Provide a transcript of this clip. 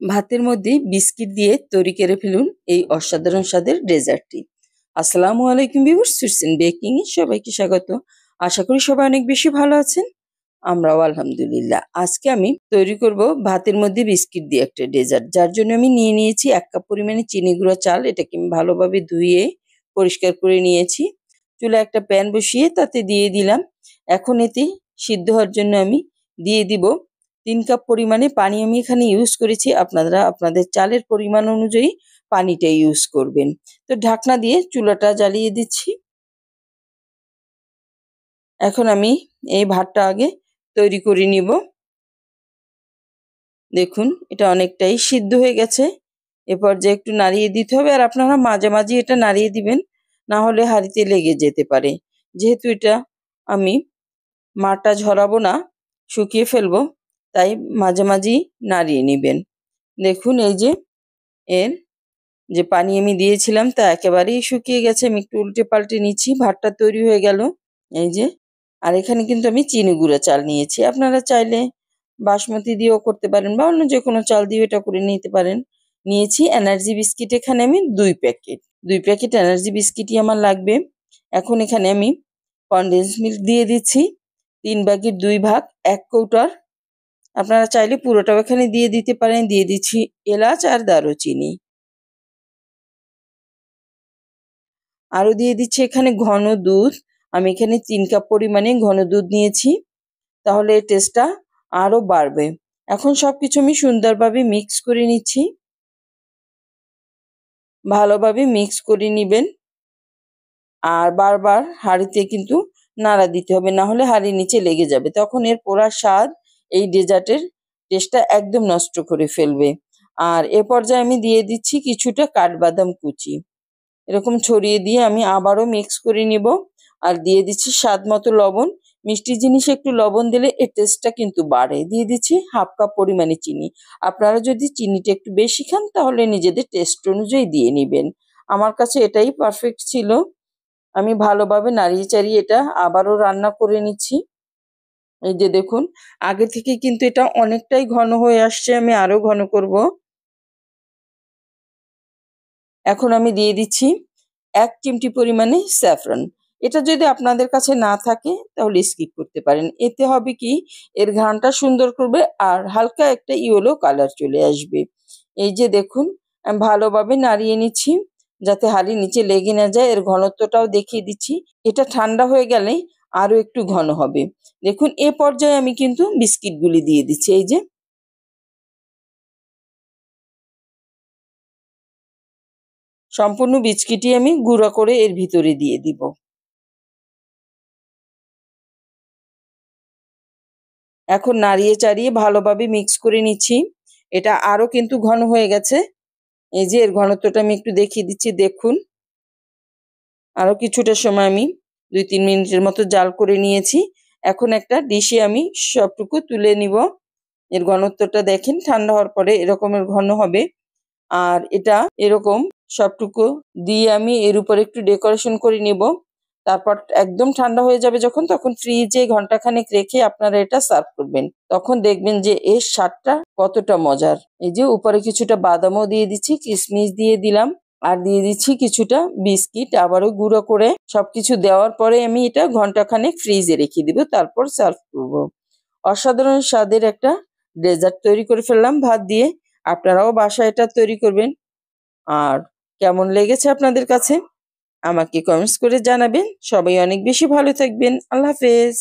ভাতের মধ্যে বিস্কিট দিয়ে তৈরি করে ফেলুন এই অসাধারণ স্বাদের ডেজার্টটি। আসসালামু আলাইকুম ভিউয়ার্স, সুরসিন বেকিং এ সবাইকে স্বাগত। আশা করি সবাই অনেক বেশি ভালো আছেন। আমরাও আলহামদুলিল্লাহ। আজকে আমি তৈরি করব ভাতের মধ্যে বিস্কিট দিয়ে একটা ডেজার্ট। যার জন্য আমি নিয়ে নিয়েছি ১ কাপ পরিমাণে চিনি গুঁড়া চাল। এটাকে আমি ভালোভাবে ধুয়ে পরিষ্কার করে নিয়েছি। চুলায় একটা প্যান বসিয়ে তাতে দিয়ে দিলাম। এখন এতে সিদ্ধ হওয়ার জন্য আমি দিয়ে দিব ৩ কাপ পরিমাণে পানি আমি এখানে ইউজ করেছি। আপনারা আপনাদের চালের পরিমাণ অনুযায়ী পানিটা ইউজ করবেন। তো ঢাকনা দিয়ে চুলাটা জ্বালিয়ে দিচ্ছি। এখন আমি এই ভাতটা আগে তৈরি করে নিব। দেখুন এটা অনেকটাই সিদ্ধ হয়ে গেছে। এ পর্যায়ে একটু নাড়িয়ে দিতে হবে, আর আপনারা মাঝে মাঝে এটা নাড়িয়ে দিবেন, না হলে হাঁড়িতে লেগে যেতে পারে। যেহেতু এটা আমি মাঠটা ঝরাবো না, শুকিয়ে ফেলবো, তাই মাঝে মাঝেই নাড়িয়ে নেবেন। দেখুন এই যে এর যে পানি আমি দিয়েছিলাম তা একেবারেই শুকিয়ে গেছে। আমি একটু উল্টে পাল্টে নিচ্ছি, ভাতটা তৈরি হয়ে গেল। এই যে, আর এখানে কিন্তু আমি চিনি গুঁড়া চাল নিয়েছি। আপনারা চাইলে বাসমতি দিয়েও করতে পারেন বা অন্য যে কোনো চাল দিয়ে এটা করে নিতে পারেন। নিয়েছি এনার্জি বিস্কিট, এখানে আমি ২ প্যাকেট। ২ প্যাকেট এনার্জি বিস্কিটই আমার লাগবে। এখন এখানে আমি কনডেন্স মিল্ক দিয়ে দিচ্ছি ৩ ভাগের ২ ভাগ, ১ কৌটার। আপনারা চাইলে পুরোটাও এখানে দিয়ে দিতে পারেন। দিয়ে দিচ্ছি এলাচ আর দারুচিনি। আরও দিয়ে দিচ্ছি এখানে ঘন দুধ। আমি এখানে ৩ কাপ পরিমাণে ঘন দুধ নিয়েছি, তাহলে এর টেস্টটা আরও বাড়বে। এখন সবকিছু আমি সুন্দরভাবে মিক্স করে নিচ্ছি। ভালোভাবে মিক্স করে নিবেন, আর বারবার হাঁড়িতে কিন্তু নাড়া দিতে হবে, না হলে হাঁড়ির নিচে লেগে যাবে। তখন এর পোড়া স্বাদ এই ডেজার্টের টেস্টটা একদম নষ্ট করে ফেলবে। আর এ পর্যায়ে আমি দিয়ে দিচ্ছি কিছুটা কাঠবাদাম কুচি। এরকম ছড়িয়ে দিয়ে আমি আবারও মিক্স করে নিব। আর দিয়ে দিচ্ছি স্বাদ মতো লবণ। মিষ্টি জিনিসে একটু লবণ দিলে এর টেস্টটা কিন্তু বাড়ে। দিয়ে দিচ্ছি ১/২ কাপ পরিমাণে চিনি। আপনারা যদি চিনিটা একটু বেশি খান তাহলে নিজেদের টেস্ট অনুযায়ী দিয়ে নিবেন। আমার কাছে এটাই পারফেক্ট ছিল। আমি ভালোভাবে নাড়িয়ে চাড়িয়ে এটা আবারও রান্না করে নিচ্ছি। এই যে দেখুন, আগে থেকে কিন্তু এটা অনেকটাই ঘন হয়ে আসছে, আমি আরও ঘন করব। এখন আমি দিয়ে দিচ্ছি ১ চিমটি পরিমাণে স্যাফরন। এটা যদি আপনাদের কাছে না থাকে তাহলে স্কিপ করতে পারেন। এতে হবে কি, এর ঘ্রাণটা সুন্দর করবে আর হালকা একটা ইয়েলো কালার চলে আসবে। এই যে দেখুন, আমি ভালোভাবে নাড়িয়ে নিচ্ছি যাতে হাঁড়ির নিচে লেগে না যায়। এর ঘনত্বটাও দেখিয়ে দিচ্ছি। এটা ঠান্ডা হয়ে গেলে আরও একটু ঘন হবে। দেখুন এ পর্যায়ে আমি কিন্তু বিস্কিটগুলি দিয়ে দিচ্ছি। এই যে সম্পূর্ণ বিস্কিটই আমি গুঁড়া করে এর ভিতরে দিয়ে দিব। এখন নাড়িয়ে চাড়িয়ে ভালোভাবে মিক্স করে নিচ্ছি। এটা আরও কিন্তু ঘন হয়ে গেছে। এই যে এর ঘনত্বটা আমি একটু দেখিয়ে দিচ্ছি, দেখুন। আরও কিছুটা সময় আমি ২-৩ মিনিটের মতো জাল করে নিয়েছি। এখন একটা ডিশে আমি সবটুকু তুলে নিব। এর ঘনত্বটা দেখেন, ঠান্ডা হওয়ার পরে এরকমের ঘন হবে। আর এটা এরকম সবটুকু দিয়ে আমি এর উপরে একটু ডেকোরেশন করে নিব। তারপর একদম ঠান্ডা হয়ে যাবে যখন, তখন ফ্রিজে ঘন্টাখানেক রেখে আপনারা এটা সার্ভ করবেন। তখন দেখবেন যে এর স্বাদটা কতটা মজার। এই যে উপরে কিছুটা বাদামও দিয়ে দিচ্ছি, কিশমিশ দিয়ে দিলাম, আর দিয়ে দিচ্ছি কিছুটা বিস্কিট আবারও গুঁড়ো করে। সবকিছু দেওয়ার পরে আমি এটা ঘন্টাখানেক ফ্রিজে রেখে দিব, তারপর সার্ভ করব। অসাধারণ স্বাদের একটা ডেজার্ট তৈরি করে ফেললাম ভাত দিয়ে। আপনারাও বাসায় এটা তৈরি করবেন। আর কেমন লেগেছে আপনাদের কাছে আমাকে কমেন্টস করে জানাবেন। সবাই অনেক বেশি ভালো থাকবেন। আল্লাহ হাফেজ।